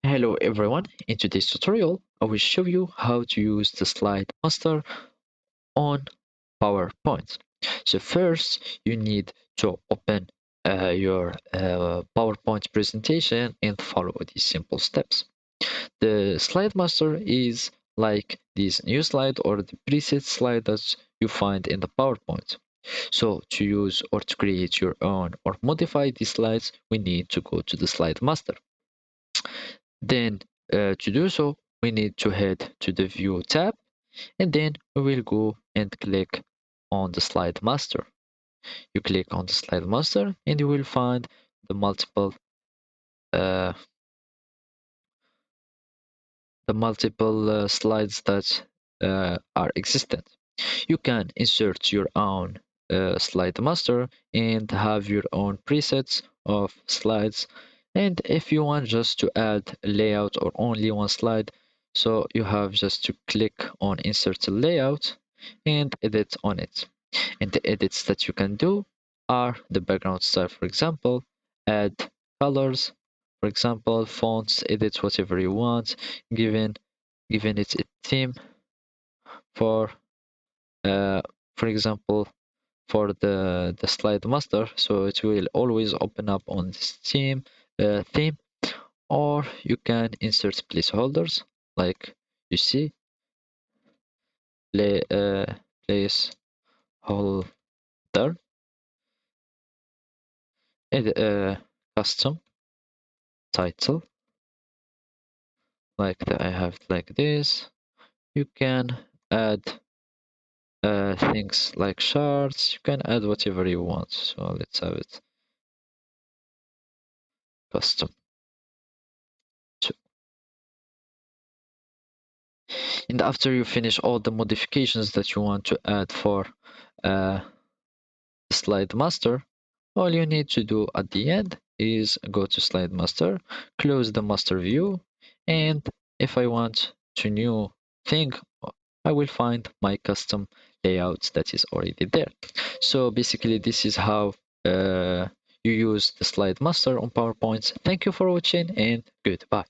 Hello everyone, in today's tutorial I will show you how to use the slide master on PowerPoint. So first you need to open your PowerPoint presentation and follow these simple steps. The slide master is like this new slide or the preset slide that you find in the PowerPoint. So to use or to create your own or modify these slides, we need to go to the slide master. Then to do so, we need to head to the View tab, and then we will go and click on the Slide Master. You click on the Slide Master, and you will find the multiple uh, slides that are existent. You can insert your own slide master and have your own presets of slides. And if you want just to add a layout or only one slide, so you have just to click on insert a layout and edit on it. And the edits that you can do are the background style, for example, add colors, for example, fonts, edit whatever you want, given it a theme for uh, for example, for the slide master, so it will always open up on this theme, or you can insert placeholders like you see, play placeholder, and custom title like that. I have like this. You can add things like charts. You can add whatever you want. So let's have it custom. And after you finish all the modifications that you want to add for the slide master, all you need to do at the end is go to slide master, close the master view, and if I want to new thing, I will find my custom layouts that is already there. So basically this is how you use the slide master on PowerPoint. Thank you for watching and goodbye.